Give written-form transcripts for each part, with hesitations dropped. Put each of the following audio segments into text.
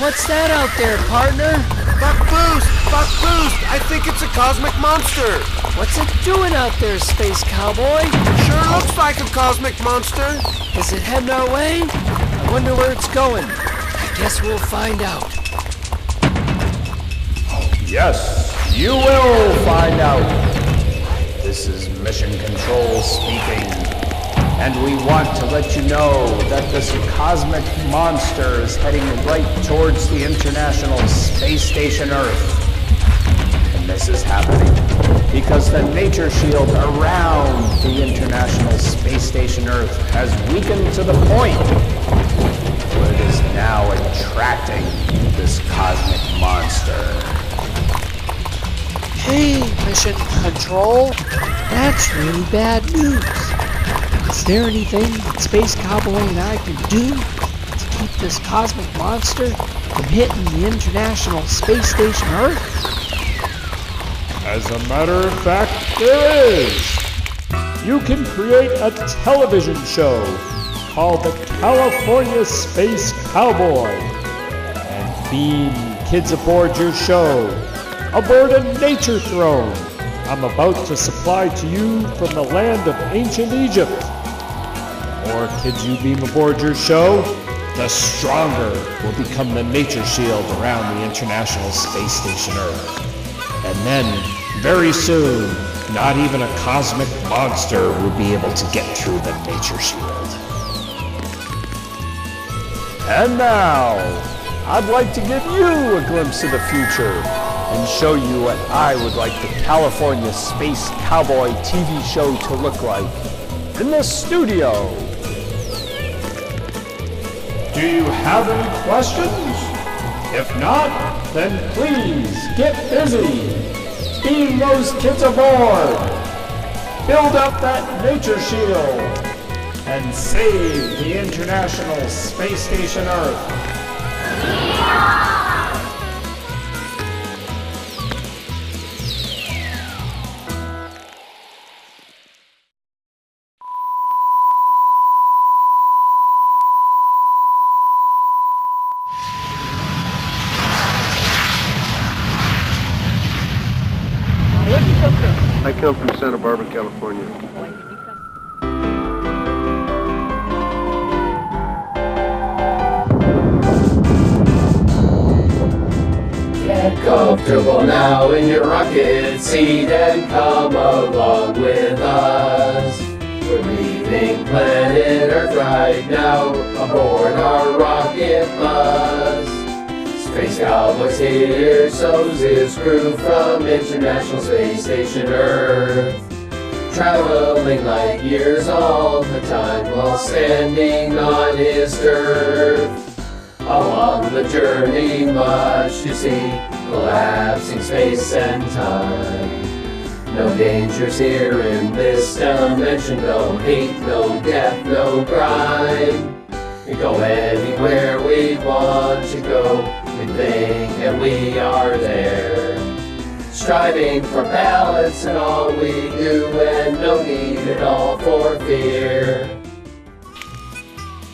What's that out there, partner? Buck Boost! Buck Boost! I think it's a cosmic monster! What's it doing out there, space cowboy? Sure looks like a cosmic monster! Is it heading our way? I wonder where it's going. I guess we'll find out. Yes, you will find out. This is Mission Control speaking. And we want to let you know that this cosmic monster is heading right towards the International Space Station Earth. And this is happening because the nature shield around the International Space Station Earth has weakened to the point where it is now attracting this cosmic monster. Hey, Mission Control. That's really bad news. Is there anything that Space Cowboy and I can do to keep this cosmic monster from hitting the International Space Station Earth? As a matter of fact, there is. You can create a television show called the California Space Cowboy and beam kids aboard your show, aboard a nature throne I'm about to supply to you from the land of ancient Egypt. The more kids you beam aboard your show, the stronger will become the nature shield around the International Space Station Earth. And then, very soon, not even a cosmic monster will be able to get through the nature shield. And now, I'd like to give you a glimpse of the future and show you what I would like the California Space Cowboy TV show to look like in the studio. Do you have any questions? If not, then please get busy. Beam those kids aboard. Build up that nature shield and save the International Space Station Earth. I come from Santa Barbara, California. Get comfortable now in your rocket seat and come along with us. We're leaving planet Earth right now aboard our rocket bus. Space Cowboy's here, so's his crew from International Space Station Earth. Traveling light years all the time while standing on his turf. Along the journey much to see, collapsing space and time. No dangers here in this dimension, no hate, no death, no crime. We go anywhere we want to go, we think and we are there. Striving for balance in all we do and no need at all for fear.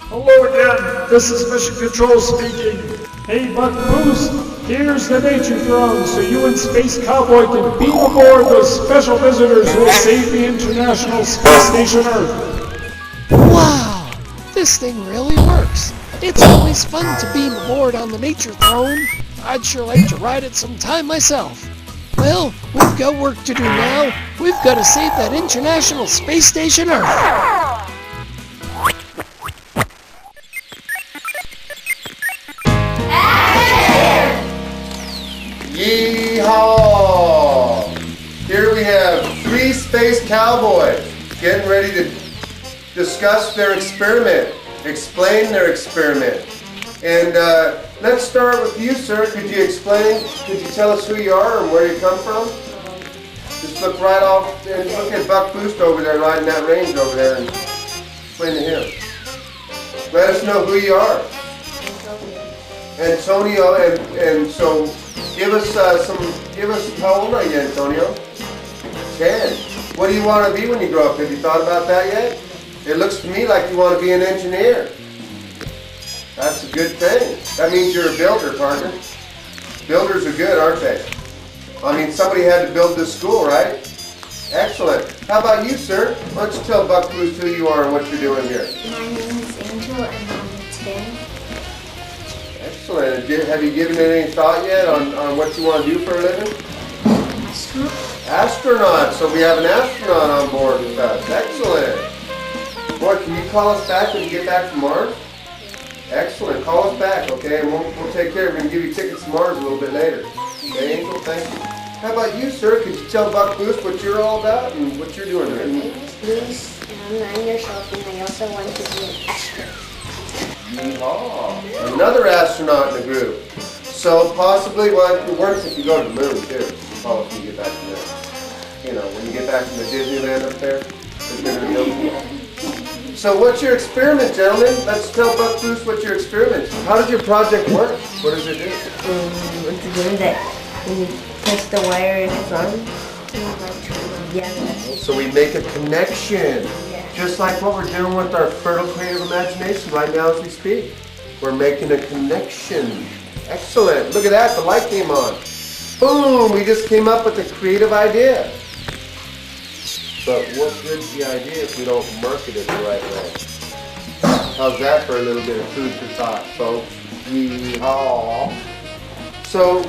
Hello again, this is Mission Control speaking. Hey Buck Boost, here's the nature throne so you and Space Cowboy can beam aboard those special visitors who will save the International Space Station Earth. Wow! This thing really works. It's always fun to beam aboard on the nature throne. I'd sure like to ride it sometime myself. Well, we've got work to do now. We've got to save that International Space Station Earth. Yeehaw! Here we have 3 space cowboys getting ready to discuss their experiment, explain their experiment. And let's start with you, sir. Could you tell us who you are and where you come from? Just look right off and look at Buck Boost over there riding that range over there and explain to him. Let us know who you are. Antonio, and so give us, how old are you, Antonio? 10. What do you want to be when you grow up? Have you thought about that yet? It looks to me like you want to be an engineer. That's a good thing. That means you're a builder, partner. Builders are good, aren't they? I mean, somebody had to build this school, right? Excellent. How about you, sir? Why don't you tell Buck Boost who you are and what you're doing here? My name is Angel and I'm 10. Excellent. Have you given it any thought yet on what you want to do for a living? Astronaut. Astronaut. So we have an astronaut on board with us. Excellent. Boy, can you call us back when you get back from Mars? Excellent. Call us back, okay? And we'll take care of it and give you tickets to Mars a little bit later. Okay, Angel? Thank you. How about you, sir? Could you tell Buck Boost what you're all about and what you're doing My here? name is Luis and I'm 9 years old and I also want to be an astronaut. Yeehaw. Another astronaut in the group. So possibly, well, it works if you go to the moon too. Call us when you get back from there. You know, when you get back from the Disneyland up there, they're gonna build you. So what's your experiment, gentlemen? Let's tell Buck Boost what your experiment is. How does your project work? What does it do? It's a game that when you press the wire, it's on. Yeah, So we make a connection. Yeah. Just like what we're doing with our fertile creative imagination right now as we speak. We're making a connection. Excellent. Look at that, the light came on. Boom, we just came up with a creative idea. But what good's the idea if we don't market it the right way? How's that for a little bit of food for thought, folks? Yeehaw. So,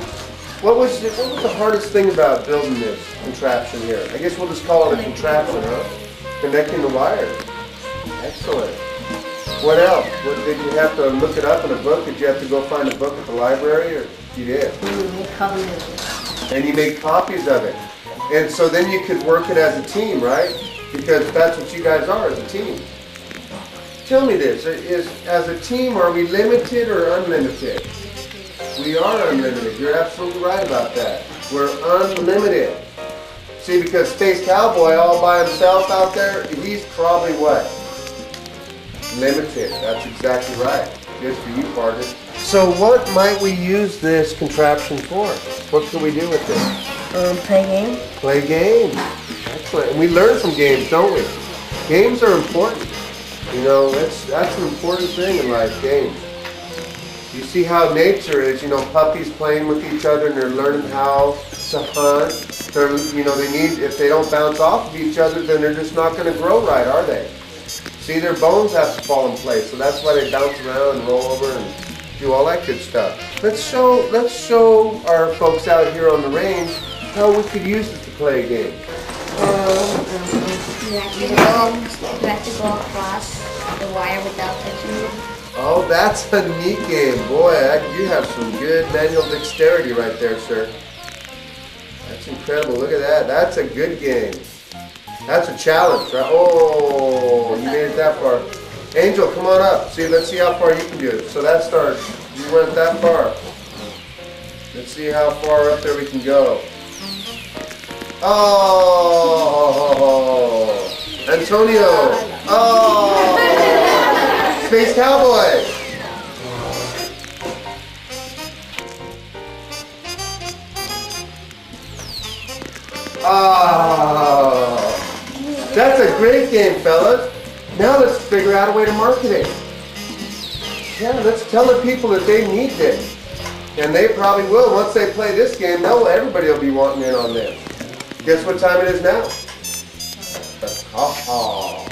what was the hardest thing about building this contraption here? I guess we'll just call it a contraption, huh? Connecting the wires. Excellent. What else? What, did you have to look it up in a book? Did you have to go find a book at the library? Or you did? And you made copies of it. And so then you could work it as a team, right? Because that's what you guys are, as a team. Tell me this, as a team, are we limited or unlimited? We are unlimited. You're absolutely right about that. We're unlimited. See, because Space Cowboy all by himself out there, he's probably what? Limited. That's exactly right. Good for you, partner. So what might we use this contraption for? What can we do with it? play games. Play games. Excellent. And we learn from games, don't we? Games are important. You know, that's an important thing in life, games. You see how nature is, you know, puppies playing with each other and they're learning how to hunt. They're, you know, they need, if they don't bounce off of each other, then they're just not going to grow right, are they? See, their bones have to fall in place, so that's why they bounce around and roll over and do all that good stuff. Let's show our folks out here on the range how we could use it to play a game. You have to go across the wire without touching it. Oh, that's a neat game. Boy, you have some good manual dexterity right there, sir. That's incredible. Look at that. That's a good game. That's a challenge, right? Oh, you made it that far. Angel, come on up. See, let's see how far you can do it. So that starts. You went that far. Let's see how far up there we can go. Oh, Antonio. Oh, Space Cowboy. Oh, that's a great game, fellas. Now let's figure out a way to market it. Yeah, let's tell the people that they need this. And they probably will. Once they play this game, everybody will be wanting in on this. Guess what time it is now? Ha-ha.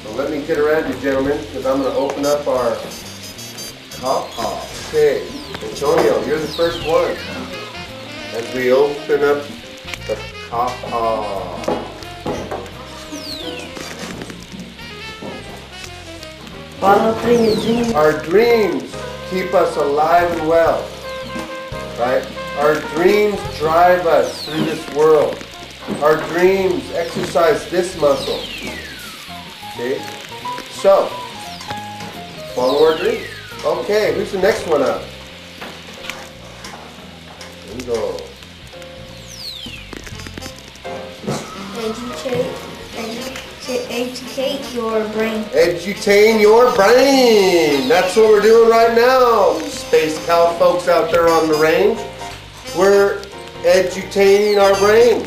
So let me get around you, gentlemen, because I'm going to open up our ha-ha. Okay, Antonio, you're the first one. As we open up the ha-ha. Follow through your dreams. Our dreams keep us alive and well, right? Our dreams drive us through this world. Our dreams exercise this muscle. Okay? So, follow our dreams. Okay, who's the next one up? Bingo. Educate your brain. Edutain your brain. That's what we're doing right now. Space Cow folks out there on the range. We're edutaining our brain.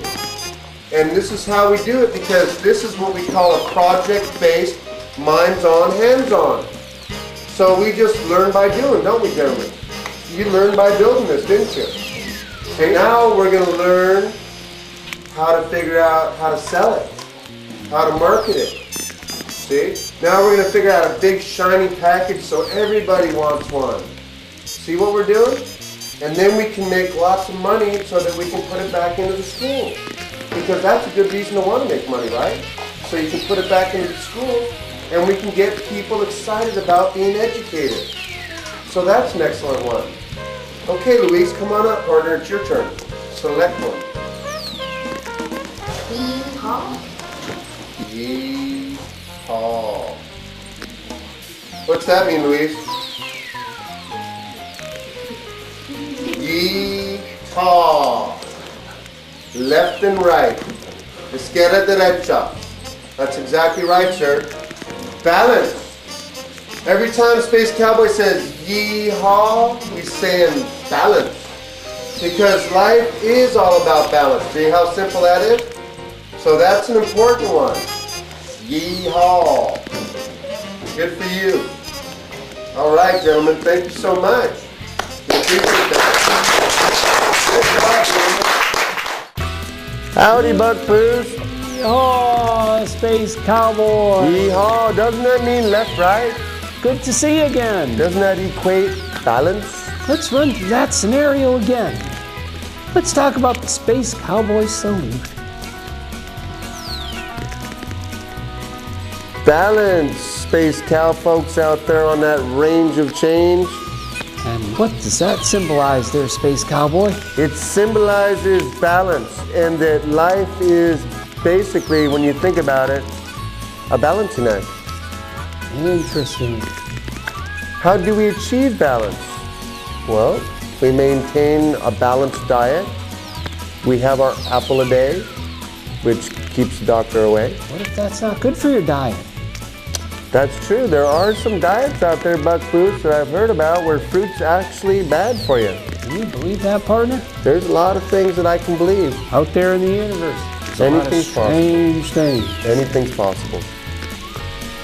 And this is how we do it, because this is what we call a project-based, minds-on, hands-on. So we just learn by doing, don't we, gentlemen? You learned by building this, didn't you? Okay, now we're going to learn how to figure out how to sell it, how to market it. See? Now we're going to figure out a big shiny package so everybody wants one. See what we're doing? And then we can make lots of money so that we can put it back into the school. Because that's a good reason to want to make money, right? So you can put it back into the school and we can get people excited about being educated. So that's an excellent one. Okay, Louise, come on up, partner. It's your turn. Select one. Yeehaw. Yeehaw. What's that mean, Louise? Yeehaw. Left and right. Izquierda, derecha. That's exactly right, sir. Balance. Every time Space Cowboy says yeehaw, he's saying balance. Because life is all about balance. See how simple that is? So that's an important one. Yeehaw. Good for you. All right, gentlemen, thank you so much. We appreciate that. Good job, gentlemen. Howdy, Buck Boost. Oh, Space Cowboy. Yeehaw, doesn't that mean left, right? Good to see you again. Doesn't that equate balance? Let's run through that scenario again. Let's talk about the Space Cowboy salute. Balance, Space Cow folks out there on that range of change. And what does that symbolize there, Space Cowboy? It symbolizes balance, and that life is basically, when you think about it, a balancing act. Interesting. How do we achieve balance? Well, we maintain a balanced diet. We have our apple a day, which keeps the doctor away. What if that's not good for your diet? That's true. There are some diets out there, Buck Boost, that I've heard about where fruit's actually bad for you. Can you believe that, partner? There's a lot of things that I can believe. Out there in the universe, there's a lot of strange things. Anything's possible.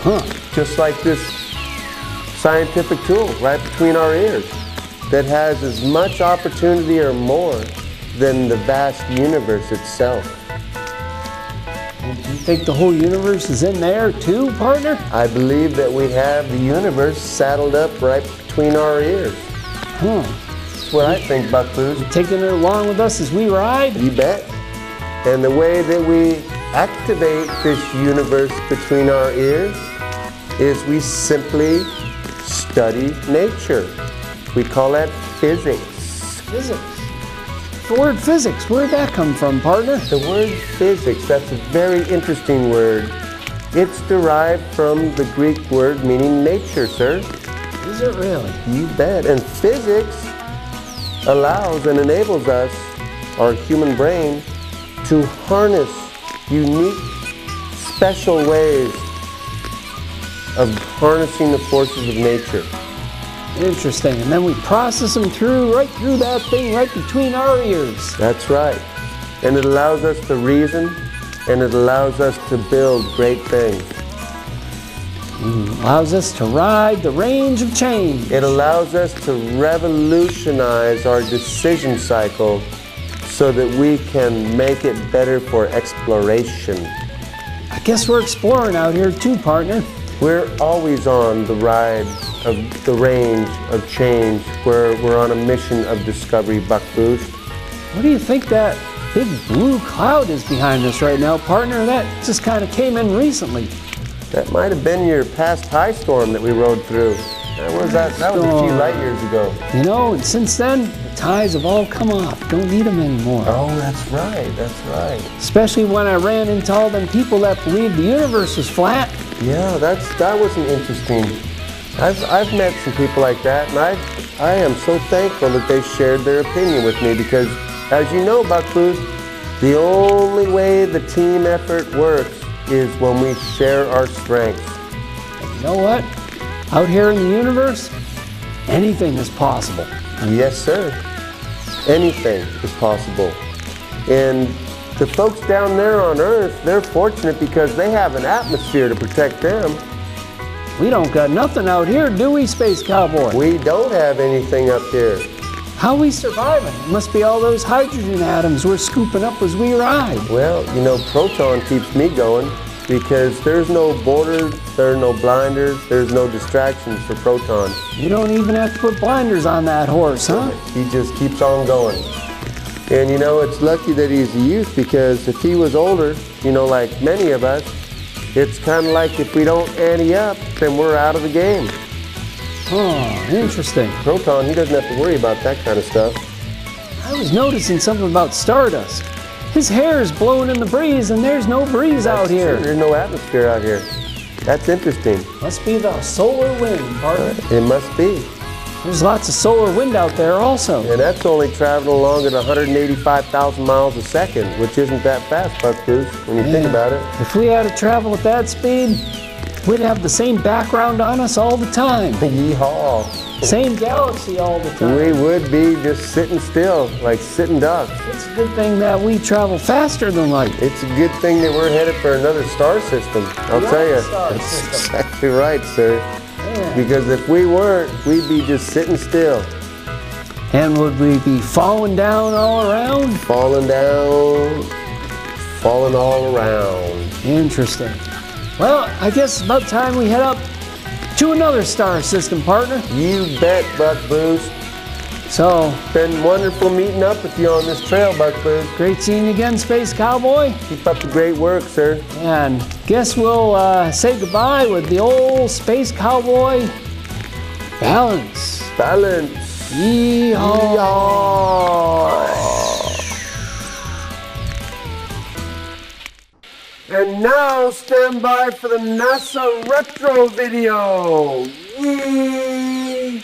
Huh. Just like this scientific tool right between our ears that has as much opportunity or more than the vast universe itself. And do you think the whole universe is in there too, partner? I believe that we have the universe saddled up right between our ears. Huh. That's what I think, Buck Boost. You taking it along with us as we ride? You bet. And the way that we activate this universe between our ears is we simply study nature. We call that physics. Physics. The word physics, where'd that come from, partner? The word physics, that's a very interesting word. It's derived from the Greek word meaning nature, sir. Is it really? You bet. And physics allows and enables us, our human brain, to harness unique, special ways of harnessing the forces of nature. Interesting. And then we process them right through that thing right between our ears. That's right. And it allows us to reason, and it allows us to build great things. Allows us to ride the range of change. It allows us to revolutionize our decision cycle so that we can make it better for exploration. I guess we're exploring out here too, partner. We're always on the ride of the range of change, where we're on a mission of discovery, Buck Boost. What do you think that big blue cloud is behind us right now, partner? That just kind of came in recently. That might have been your past high storm that we rode through. That was a few light years ago. You know, and since then, the tides have all come off. Don't need them anymore. Oh, that's right, that's right. Especially when I ran into all them people that believed the universe was flat. Yeah, that was an interesting. I've met some people like that, and I am so thankful that they shared their opinion with me, because, as you know, Buck Boost, the only way the team effort works is when we share our strengths. And you know what? Out here in the universe, anything is possible. Yes, sir. Anything is possible. And the folks down there on Earth, they're fortunate because they have an atmosphere to protect them. We don't got nothing out here, do we, Space Cowboy? We don't have anything up here. How we surviving? It must be all those hydrogen atoms we're scooping up as we ride. Well, you know, Proton keeps me going because there's no borders, there's no blinders, there's no distractions for Proton. You don't even have to put blinders on that horse, huh? He just keeps on going. And you know, it's lucky that he's a youth because if he was older, you know, like many of us, it's kind of like if we don't ante up, then we're out of the game. Oh, interesting. Proton, he doesn't have to worry about that kind of stuff. I was noticing something about Stardust. His hair is blowing in the breeze and there's no breeze out here. There's no atmosphere out here. That's interesting. Must be the solar wind, partner. It must be. There's lots of solar wind out there also. And that's only traveling along at 185,000 miles a second, which isn't that fast, Buck Boost, when you think about it. If we had to travel at that speed, we'd have the same background on us all the time. Yeehaw. Same galaxy all the time. We would be just sitting still, like sitting ducks. It's a good thing that we travel faster than light. It's a good thing that we're headed for another star system, I'll tell you. That's exactly right, sir. Yeah. Because if we weren't, we'd be just sitting still. And would we be falling down all around? Falling down, falling all around. Interesting. Well, I guess it's about time we head up to another star system, partner. You bet, Buck Boost. So, Been wonderful meeting up with you on this trail, Buck Boost. great seeing you again, Space Cowboy. Keep up the great work, sir. And guess we'll say goodbye with the old Space Cowboy balance. Balance. Yeehaw. And now stand by for the NASA retro video. Yeehaw!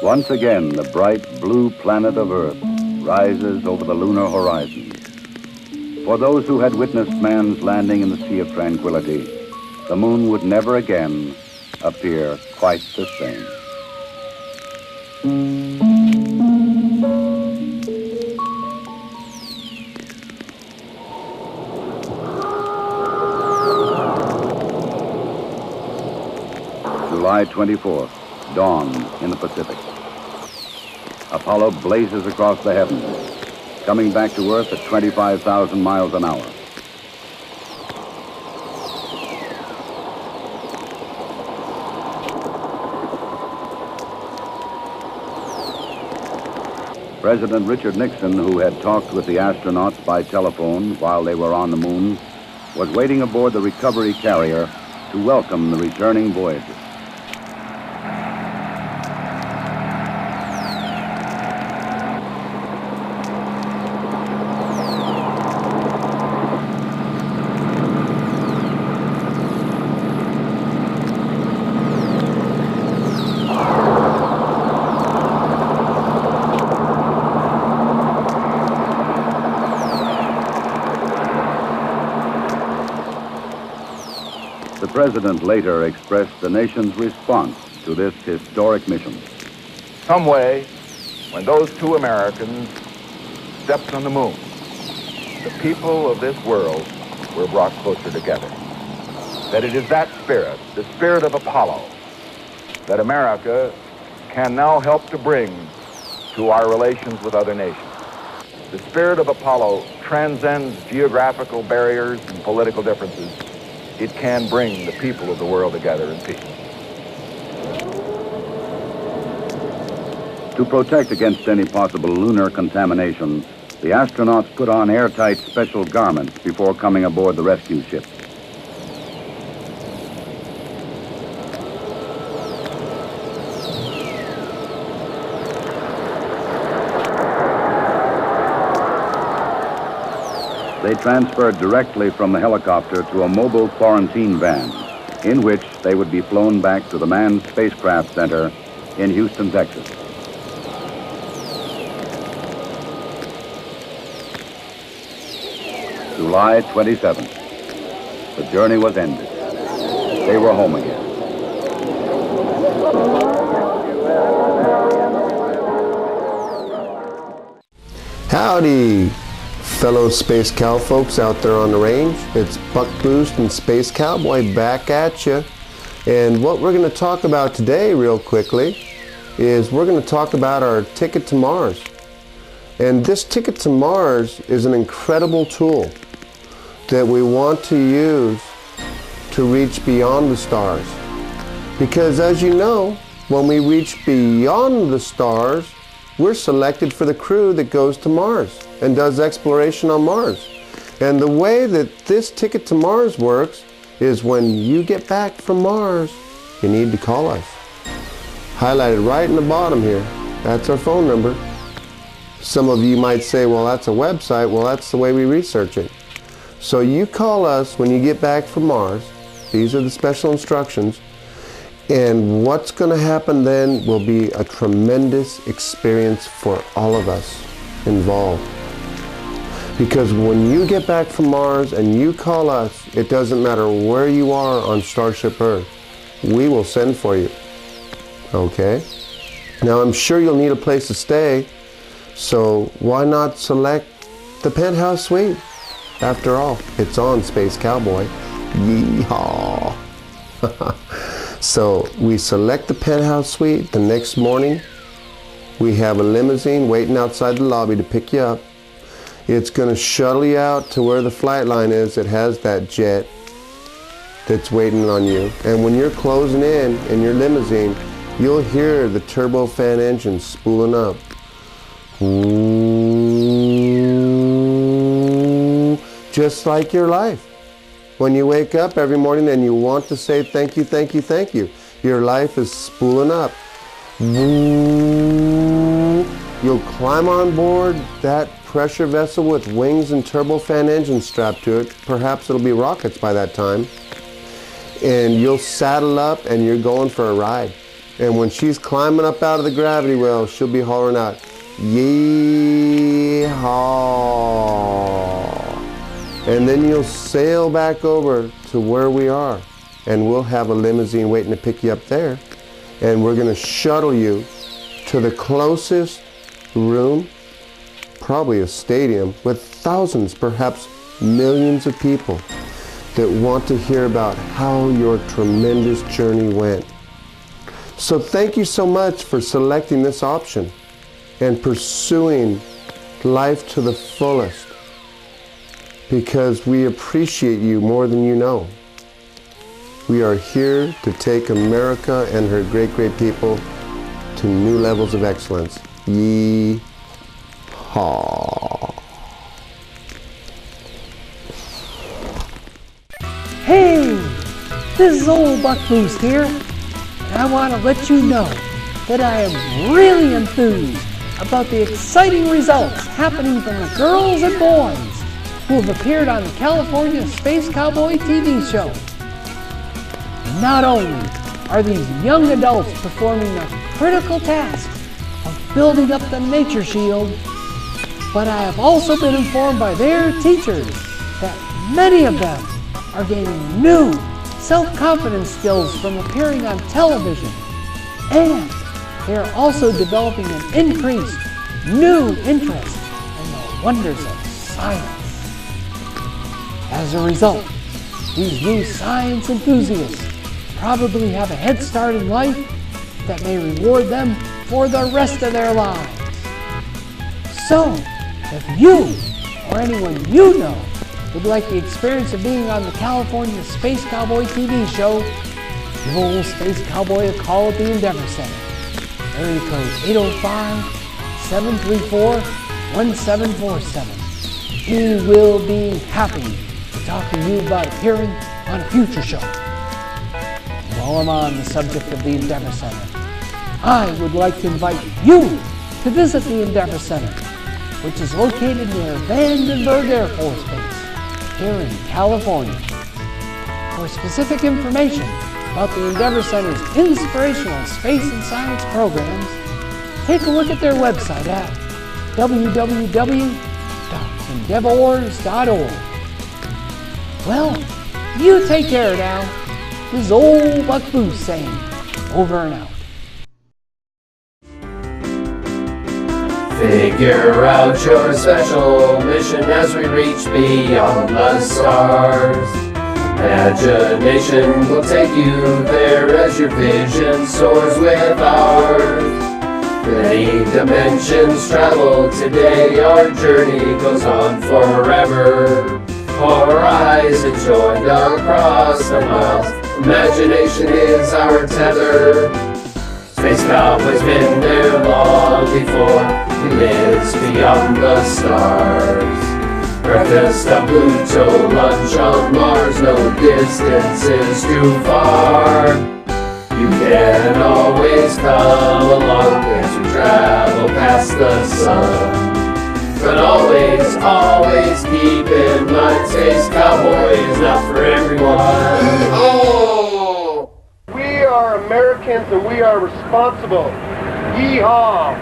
Once again, the bright blue planet of Earth rises over the lunar horizon. For those who had witnessed man's landing in the Sea of Tranquility, the moon would never again appear quite the same. July 24th, dawn in the Pacific. Apollo blazes across the heavens, coming back to Earth at 25,000 miles an hour. President Richard Nixon, who had talked with the astronauts by telephone while they were on the moon, was waiting aboard the recovery carrier to welcome the returning voyagers. The president later expressed the nation's response to this historic mission. Some way, when those two Americans stepped on the moon, the people of this world were brought closer together. That it is that spirit, the spirit of Apollo, that America can now help to bring to our relations with other nations. The spirit of Apollo transcends geographical barriers and political differences. It can bring the people of the world together in peace. To protect against any possible lunar contamination, the astronauts put on airtight special garments before coming aboard the rescue ship. They They transferred directly from the helicopter to a mobile quarantine van, in which they would be flown back to the Manned Spacecraft Center in Houston, Texas. July 27th. The journey was ended. They were home again. Howdy, fellow Space Cow folks out there on the range. It's Buck Boost and Space Cowboy back at you. And what we're going to talk about today real quickly is we're going to talk about our Ticket to Mars. And this Ticket to Mars is an incredible tool that we want to use to reach beyond the stars. Because as you know, when we reach beyond the stars, we're selected for the crew that goes to Mars and does exploration on Mars. And the way that this Ticket to Mars works is when you get back from Mars, you need to call us. Highlighted right in the bottom here, that's our phone number. Some of you might say, well, that's a website. Well, that's the way we research it. So you call us when you get back from Mars. These are the special instructions. And what's going to happen then will be a tremendous experience for all of us involved. Because when you get back from Mars and you call us, it doesn't matter where you are on Starship Earth. We will send for you. Okay? Now I'm sure you'll need a place to stay, so why not select the penthouse suite? After all, it's on Space Cowboy. Yeehaw! So we select the penthouse suite. The next morning, we have a limousine waiting outside the lobby to pick you up. It's going to shuttle you out to where the flight line is that has that jet that's waiting on you. And when you're closing in your limousine, you'll hear the turbofan engine spooling up. Ooh, just like your life. When you wake up every morning and you want to say thank you, thank you, thank you, your life is spooling up. You'll climb on board that pressure vessel with wings and turbofan engines strapped to it. Perhaps it'll be rockets by that time. And you'll saddle up and you're going for a ride. And when she's climbing up out of the gravity well, she'll be hollering out, yeehaw. And then you'll sail back over to where we are. And we'll have a limousine waiting to pick you up there. And we're going to shuttle you to the closest room, probably a stadium, with thousands, perhaps millions of people that want to hear about how your tremendous journey went. So thank you so much for selecting this option and pursuing life to the fullest, because we appreciate you more than you know. We are here to take America and her great, great people to new levels of excellence. Yee-haw. Hey, this is old Buck Boost here, and I want to let you know that I am really enthused about the exciting results happening from the girls and boys who have appeared on the California Space Cowboy TV show. Not only are these young adults performing the critical task of building up the nature shield, but I have also been informed by their teachers that many of them are gaining new self-confidence skills from appearing on television, and they are also developing an increased new interest in the wonders of science. As a result, these new science enthusiasts probably have a head start in life that may reward them for the rest of their lives. So, if you or anyone you know would like the experience of being on the California Space Cowboy TV show, give old Space Cowboy a call at the Endeavor Center. Area code 805-734-1747. He will be happy to talk to you about appearing on a future show. While I'm on the subject of the Endeavor Center, I would like to invite you to visit the Endeavor Center, which is located near Vandenberg Air Force Base. here in California. For specific information about the Endeavor Center's inspirational space and science programs, take a look at their website at www.endeavors.org. Well, you take care now. This is old Buck Booth saying, over and out. Figure out your special mission as we reach beyond the stars. Imagination will take you there as your vision soars with ours. Many dimensions travel today, our journey goes on forever. Horizons joined across the miles, imagination is our tether. Space Cowboy's been there long before, he lives beyond the stars. Breakfast on Pluto, lunch on Mars, no distance is too far. You can always come along as we travel past the sun. But always, always keep in mind, Space Cowboy is not for everyone. Oh! We are Americans and we are responsible. Yeehaw!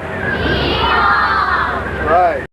Yeehaw! Right.